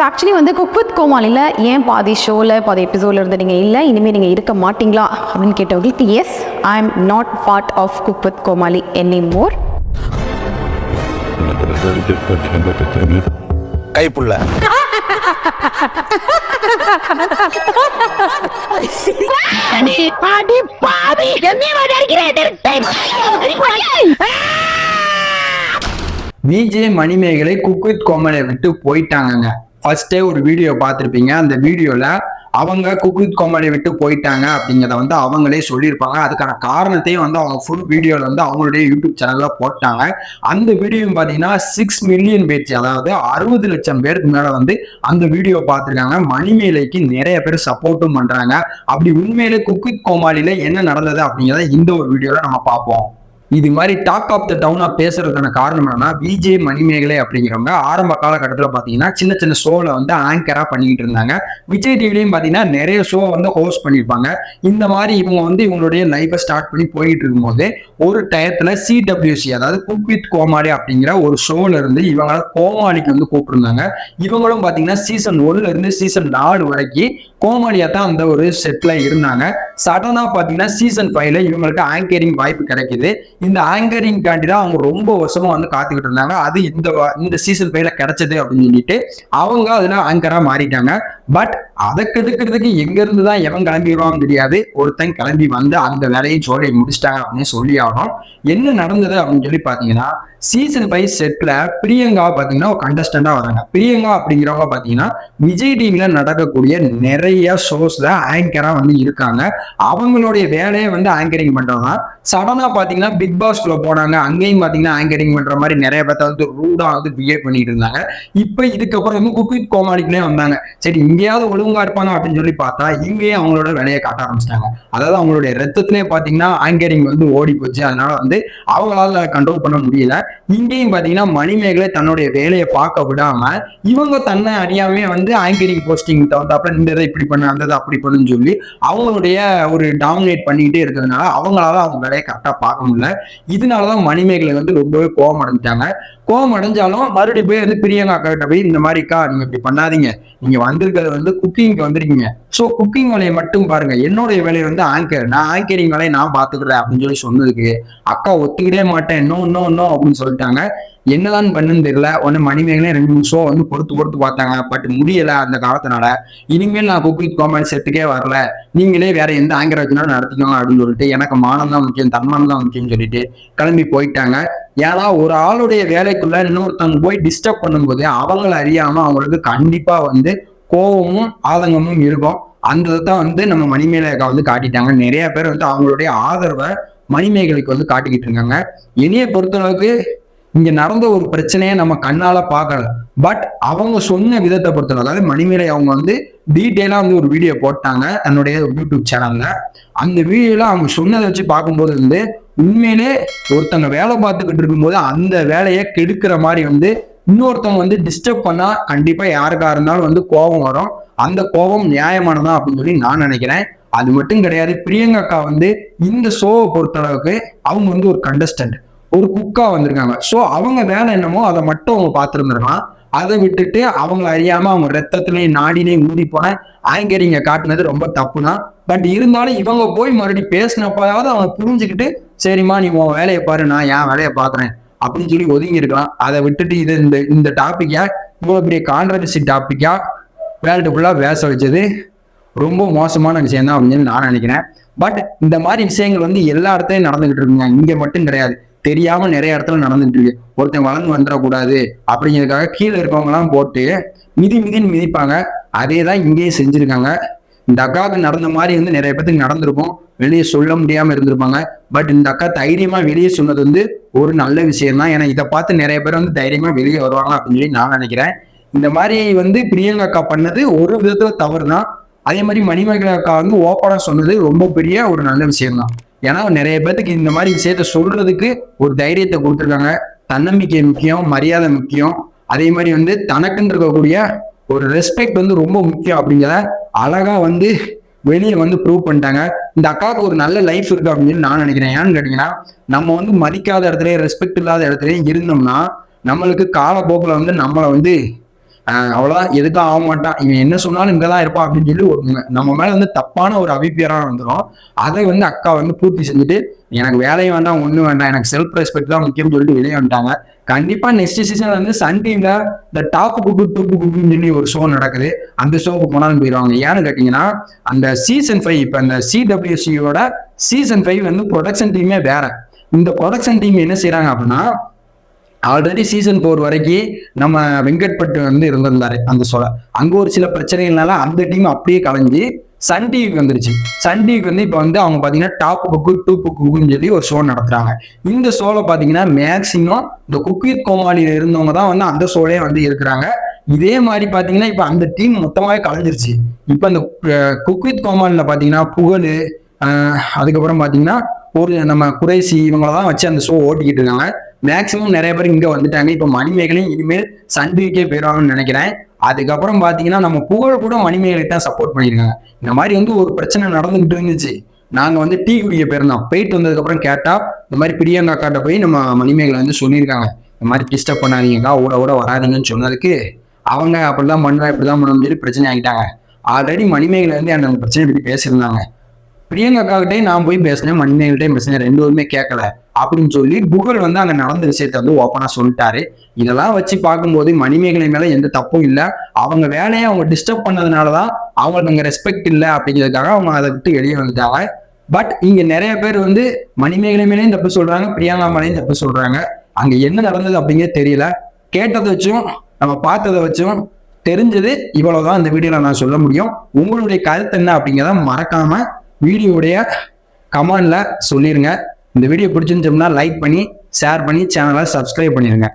Actually வந்து cook with கோமாளியில் ஏன் பாதி ஷோவில் பாதி எபிசோடில் இருந்து நீங்கள் இல்லை இனிமேல் நீங்கள் இருக்க மாட்டீங்களா அப்படின்னு கேட்டவங்களுக்கு yes, I am not part of cook with Comali anymore. கைப்புள்ள விஜே மணிமேகலை குக் வித் கோமாளியை விட்டு போயிட்டாங்க. ஃபர்ஸ்டே ஒரு வீடியோ பார்த்துருப்பீங்க. அந்த வீடியோல அவங்க குக் வித் கோமாளியை விட்டு போயிட்டாங்க அப்படிங்கிறத வந்து அவங்களே சொல்லியிருப்பாங்க. அதுக்கான காரணத்தையும் வந்து அவங்க ஃபுல் வீடியோவில் வந்து அவங்களுடைய யூடியூப் சேனல்ல போட்டாங்க. அந்த வீடியோ பார்த்தீங்கன்னா 6 மில்லியன் பேச்சு, அதாவது 60 லட்சம் பேருக்கு மேல வந்து அந்த வீடியோ பார்த்துருக்காங்க. மணிமேலைக்கு நிறைய பேர் சப்போர்ட்டும் பண்றாங்க. அப்படி உண்மையிலே குக் வித் கோமாளியில என்ன நடந்தது அப்படிங்கிறத இந்த ஒரு வீடியோல நம்ம பார்ப்போம். இது மாதிரி டாக் ஆஃப் த டவுனா பேசுறதுக்கான காரணம் என்னன்னா, விஜே மணிமேகலை அப்படிங்கிறவங்க ஆரம்ப காலகட்டத்தில் பார்த்தீங்கன்னா சின்ன சின்ன ஷோவில் வந்து ஆங்கரா பண்ணிக்கிட்டு இருந்தாங்க. விஜய் டிவிலையும் பார்த்தீங்கன்னா நிறைய ஷோ வந்து ஹோஸ்ட் பண்ணியிருப்பாங்க. இந்த மாதிரி இவங்க வந்து இவங்களுடைய லைஃபை ஸ்டார்ட் பண்ணி போயிட்டு இருக்கும்போது ஒரு டயத்துல CWC, அதாவது குக் வித் கோமாளி அப்படிங்கிற ஒரு ஷோல இருந்து இவங்க கோமாளிக்கு வந்து கூப்பிட்டுருந்தாங்க. இவங்களும் பார்த்தீங்கன்னா சீசன் 1ல இருந்து சீசன் 4 வரைக்கும் கோமாளியா தான் அந்த ஒரு செட்ல இருந்தாங்க. சடனா பார்த்தீங்கன்னா சீசன் 5ல இவங்களுக்கு ஆங்கரிங் வாய்ப்பு கிடைக்குது. இந்த ஆங்கரிங் காண்டி தான் அவங்க ரொம்ப வருஷமா வந்து காத்துக்கிட்டு இருந்தாங்க. அது இந்த சீசன் 5ல கிடைச்சது அப்படின்னு சொல்லிட்டு அவங்க அதுல ஆங்கரா மாறிட்டாங்க. பட் அதை கெடுக்கிறதுக்கு எங்க இருந்து தான் எவன் கிளம்பிடுவான்னு தெரியாது. ஒருத்தன் கிளம்பி வந்து அந்த வேலையை ஜோலியை முடிச்சிட்டாங்க அப்படின்னு சொல்லி ஆகணும். என்ன நடந்தது அப்படின்னு சொல்லி பாத்தீங்கன்னா, சீசன் 5 செட்ல பிரியங்கா பாத்தீங்கன்னா ஒரு கண்டஸ்டண்டா வராங்க. பிரியங்கா அப்படிங்கிறவங்க பாத்தீங்கன்னா விஜய் டிவில நடக்கக்கூடிய நிறைய ஷோஸ்ல ஆங்கரா வந்து இருக்காங்க. அவங்களுடைய வேலையை வந்து ஆங்கரிங் பண்றதுதான். சடனா பாத்தீங்கன்னா பிக் பாஸ்குள்ள போனாங்க. அங்கேயும் பாத்தீங்கன்னா ஆங்கரிங் பண்ற மாதிரி நிறைய பேர்த்த வந்து ரூடா வந்து பிஹேவ் பண்ணிட்டு இருந்தாங்க. இப்ப இதுக்கப்புறம் வந்து குக் வித் கோமாளிக்குள்ளே வந்தாங்க. சரி, இங்கேயாவது ஒழுங்கா இருப்பாங்க அப்படின்னு சொல்லி பார்த்தா இங்கேயே அவங்களோட வேலையை காட்ட ஆரம்பிச்சிட்டாங்க. அதாவது அவங்களுடைய ரத்தத்திலே பாத்தீங்கன்னா ஆங்கரிங் வந்து ஓடி போச்சு. அதனால வந்து அவங்களால கண்ட்ரோல் பண்ண முடியல. இங்கேயும் பாத்தீங்கன்னா மணிமேகலை தன்னுடைய வேலையை பார்க்க விடாம இவங்க தன்னை அறியாமே வந்து ஆங்கரிங் போஸ்டிங் தகுந்தாப்புல இந்த இதை இப்படி பண்ணு அந்த இதை அப்படி பண்ணுன்னு சொல்லி அவங்களுடைய ஒரு டாமினேட் பண்ணிக்கிட்டே இருக்கிறதுனால அவங்களால அவங்க வேலையை கரெக்டா பார்க்க முடியல. இதனாலதான் மணிமேகலை வந்து ரொம்பவே கோபம் அடைஞ்சிட்டாங்க. கோபம் அடைஞ்சாலும் மறுபடியும் போய் வந்து பிரியங்கா கிட்ட போய் இந்த மாதிரிக்கா நீங்க இப்படி பண்ணாதீங்க, நீங்க வந்திருக்கிறது வந்து குக்கிங்க்கு வந்திருக்கீங்க. ஸோ குக்கிங் வேலையை மட்டும் பாருங்க, என்னுடைய வேலையை வந்து ஆங்கர், நான் ஆங்கரிங் வேலையை நான் பாத்துக்கிறேன் அப்படின்னு சொல்லி சொன்னதுக்கு அக்கா ஒத்துக்கிட்டே மாட்டேன், இன்னும் அப்படின்னு சொல்லிட்டாங்க. என்னதான் பண்ணுன்னு தெரியல. ஒன்னு மணிமேகலே 2-3 ஷோ வந்து பொறுத்து பார்த்தாங்க. பட் முடியல அந்த காலத்தினால. இனிமேல் நான் குக் வித் கோமாளி செட்டுக்கே வரல, நீங்களே வேற எந்த ஆங்கர் வச்சுனாலும் நடத்திக்கோங்க அப்படின்னு சொல்லிட்டு எனக்கு மானம் தான் முக்கியம், தன்மானம் தான் முக்கியம்னு சொல்லிட்டு கிளம்பி போயிட்டாங்க. ஏன்னா ஒரு ஆளுடைய வேலைக்குள்ள இன்னொருத்தவங்க போய் டிஸ்டர்ப் பண்ணும்போது அவங்கள அறியாம அவங்களுக்கு கண்டிப்பா வந்து கோபமும் ஆதங்கமும் இருக்கும். அந்த தான் வந்து நம்ம மணிமேகலை வந்து காட்டிட்டாங்க. நிறைய பேர் வந்து அவங்களுடைய ஆதரவை மணிமேகலைக்கு வந்து காட்டிக்கிட்டு இருக்காங்க. என்னைய பொறுத்தளவுக்கு இங்க நடந்த ஒரு பிரச்சனையை நம்ம கண்ணால பார்க்கல. பட் அவங்க சொன்ன விதத்தை பொறுத்தளவு, அதாவது மணிமேகலை அவங்க வந்து டீட்டெயிலா வந்து ஒரு வீடியோ போட்டாங்க தன்னுடைய யூடியூப் சேனல்ல. அந்த வீடியோல அவங்க சொன்னதை வச்சு பார்க்கும்போது வந்து உண்மையிலே ஒருத்தவங்க வேலை பார்த்துக்கிட்டு இருக்கும்போது அந்த வேலையை கெடுக்கிற மாதிரி வந்து இன்னொருத்தவங்க வந்து டிஸ்டர்ப் பண்ணா கண்டிப்பா யாருக்கா இருந்தாலும் வந்து கோபம் வரும். அந்த கோபம் நியாயமானதா அப்படின்னு சொல்லி நான் நினைக்கிறேன். அது மட்டும் கிடையாது, பிரியங்கா வந்து இந்த ஷோவை பொறுத்தளவுக்கு அவங்க வந்து ஒரு கண்டஸ்டன்ட், ஒரு குக்கா வந்திருக்காங்க. ஸோ அவங்க வேலை என்னமோ அதை மட்டும் அவங்க பார்த்துருந்துருக்கலாம். அதை விட்டுட்டு அவங்கள அறியாம அவங்க ரத்தத்திலையும் நாடினையும் ஊறி போன ஆங்கரிங்க காட்டினது ரொம்ப தப்பு தான். பட் இருந்தாலும் இவங்க போய் மறுபடியும் பேசினப்பயாவது அவங்க புரிஞ்சுக்கிட்டு சரிம்மா நீ உன் வேலையை பாரு, நான் என் வேலையை பார்க்குறேன் அப்படின்னு சொல்லி ஒதுங்கி இருக்கலாம். அதை விட்டுட்டு இது இந்த டாபிக்கா இவ்வளவு பெரிய கான்ட்ரவர்சி டாபிக்கா வேர்ல்டு ஃபுல்லா பேச வச்சது ரொம்ப மோசமான விஷயம் தான் அப்படின்னு நான் நினைக்கிறேன். பட் இந்த மாதிரி விஷயங்கள் வந்து எல்லா இடத்துலயும் நடந்துகிட்டு இருக்குங்க, இங்க மட்டும் கிடையாது. தெரியாம நிறைய இடத்துல நடந்துட்டு இருக்கு. ஒருத்தன் வளர்ந்து வந்துடக்கூடாது அப்படிங்கிறதுக்காக கீழே இருக்கவங்க எல்லாம் போட்டு மிதின்னு மிதிப்பாங்க. அதே தான் இங்கேயும் செஞ்சிருக்காங்க. இந்த அக்காவுக்கு நடந்த மாதிரி வந்து நிறைய பேருக்கு நடந்திருக்கும், வெளியே சொல்ல முடியாம இருந்திருப்பாங்க. பட் இந்த அக்கா தைரியமா வெளியே சொன்னது வந்து ஒரு நல்ல விஷயம் தான். ஏன்னா இதை பார்த்து நிறைய பேர் வந்து தைரியமா வெளியே வருவாங்க அப்படின்னு சொல்லி நான் நினைக்கிறேன். இந்த மாதிரி வந்து பிரியங்கா அக்கா பண்ணது ஒரு விதத்துல தவறு தான். அதே மாதிரி மணிமேகலை அக்கா வந்து ஓப்பனா சொன்னது ரொம்ப பெரிய ஒரு நல்ல விஷயம் தான். ஏன்னா நிறைய பேருக்கு இந்த மாதிரி விஷயத்த சொல்றதுக்கு ஒரு தைரியத்தை கொடுத்துருக்காங்க. தன்னம்பிக்கை முக்கியம், மரியாதை முக்கியம். அதே மாதிரி வந்து தனக்குன்னு இருக்கக்கூடிய ஒரு ரெஸ்பெக்ட் வந்து ரொம்ப முக்கியம் அப்படிங்கிறத அழகா வந்து வெளியே வந்து ப்ரூவ் பண்ணிட்டாங்க. இந்த அக்காவுக்கு ஒரு நல்ல லைஃப் இருக்கு அப்படின்னு நான் நினைக்கிறேன். ஏன்னு கேட்டீங்கன்னா, நம்ம வந்து மதிக்காத இடத்துல ரெஸ்பெக்ட் இல்லாத இடத்துலயும் இருந்தோம்னா நம்மளுக்கு காலப்போக்கில் வந்து நம்மளை வந்து அவ்வளவுதான், எதுக்கும் ஆக மாட்டான், இவன் என்ன சொன்னாலும் இங்கதான் இருப்பான் அப்படின்னு சொல்லி நம்ம மேல வந்து தப்பான ஒரு அபிப்பிராயம் வந்துடும். அதை வந்து அக்கா வந்து பூர்த்தி செஞ்சுட்டு எனக்கு வேலையும் வேண்டாம் ஒண்ணும் வேண்டாம், எனக்கு செல்ஃப் ரெஸ்பெக்ட் தான் முக்கியம்னு சொல்லிட்டு வெளியே வந்துட்டாங்க. கண்டிப்பா நெக்ஸ்ட் சீசன் வந்து சன் டிவில இந்த டாப் குக்கு தூப்பு குக்குன்னு சொல்லி ஒரு ஷோ நடக்குது, அந்த ஷோக்கு போனாலும் போயிடுவாங்க. ஏன்னு கேட்டீங்கன்னா அந்த சீசன் 5 இப்ப அந்த CWCயோட சீசன் 5 வந்து ப்ரொடக்ஷன் டீமே வேற. இந்த ப்ரொடக்ஷன் டீம் என்ன செய்யறாங்க அப்படின்னா, ஆல்ரெடி சீசன் 4 வரைக்கும் நம்ம வெங்கட்பட்டு வந்து இருந்திருந்தாரு அந்த ஷோல. அங்க ஒரு சில பிரச்சனைகள்னால அந்த டீம் அப்படியே கலைஞ்சு சன் டிவிக்கு வந்துருச்சு. சன் டிவிக்கு வந்து இப்போ வந்து அவங்க பாத்தீங்கன்னா டாப் குக்கு டூப் குக்குன்னு சொல்லி ஒரு ஷோ நடத்துறாங்க. இந்த ஷோல பாத்தீங்கன்னா மேக்சிமம் இந்த குக் வித் கோமாளியில இருந்தவங்க தான் வந்து அந்த ஷோலயே வந்து இருக்கிறாங்க. இதே மாதிரி பாத்தீங்கன்னா இப்ப அந்த டீம் மொத்தமாவே கலைஞ்சிருச்சு. இப்ப இந்த குக் வித் கோமாளில பாத்தீங்கன்னா புகழ், அதுக்கப்புறம் பாத்தீங்கன்னா ஒரு நம்ம குறைசி இவங்களதான் வச்சு அந்த ஷோ ஓட்டிக்கிட்டு இருக்காங்க. மேக்சிமம் நிறைய பேர் இங்க வந்துட்டாங்க. இப்ப மணிமேகலையும் இனிமேல் சன் டிவிக்கே போயிடுவாங்கன்னு நினைக்கிறேன். அதுக்கப்புறம் பாத்தீங்கன்னா நம்ம புகழ் கூட மணிமேகலை தான் சப்போர்ட் பண்ணியிருக்காங்க. இந்த மாதிரி வந்து ஒரு பிரச்சனை நடந்துகிட்டு இருந்துச்சு. நாங்க வந்து டீ குடிக்க போயிருந்தோம். போயிட்டு வந்ததுக்கு அப்புறம் கேட்டா இந்த மாதிரி பிரியங்கா அக்காட்ட போய் நம்ம மணிமேகலை வந்து சொல்லியிருக்காங்க, இந்த மாதிரி டிஸ்டர்ப் பண்ணாதீங்கக்கா, ஓட வராதுங்கன்னு சொன்னதுக்கு அவங்க அப்படிதான் பண்ணுவா இப்படிதான் பண்ணணும்னு சொல்லி பிரச்சனை ஆகிட்டாங்க. ஆல்ரெடி மணிமேகலை வந்து அந்த பிரச்சனை பத்தி பேசியிருந்தாங்க. பிரியங்கா அக்காக்கிட்டே நான் போய் பேசினேன், மணிமேகலையும் பேசினேன், ரெண்டு பேருமே கேட்கல அப்படின்னு சொல்லி புகழ் வந்து அங்க நடந்த விஷயத்த வந்து ஓப்பனா சொல்லிட்டாரு. இதெல்லாம் வச்சு பார்க்கும்போது மணிமேகலை மேல எந்த தப்பும் இல்லை. அவங்க வேலையை அவங்க டிஸ்டர்ப் பண்ணதுனாலதான் அவங்களுக்கு அங்க ரெஸ்பெக்ட் இல்லை அப்படிங்கிறதுக்காக அவங்க அதை விட்டு வெளியே வந்துட்டாங்க. பட் இங்க நிறைய பேர் வந்து மணிமேகலை மேலேயும் தப்பு சொல்றாங்க, பிரியங்கா மேலேயும் தப்பு சொல்றாங்க. அங்க என்ன நடந்தது அப்படிங்கிறது தெரியல. கேட்டதை வச்சும் நம்ம பார்த்ததை வச்சும் தெரிஞ்சது இவ்வளவுதான் இந்த வீடியோல நான் சொல்ல முடியும். உங்களுடைய கருத்து என்ன அப்படிங்கிறத மறக்காம வீடியோடைய கமெண்ட்ல சொல்லிருங்க. இந்த வீடியோ பிடிச்சிருந்துச்சோம்னா லைக் பண்ணி ஷேர் பண்ணி சேனலை சப்ஸ்கிரைப் பண்ணிருங்க.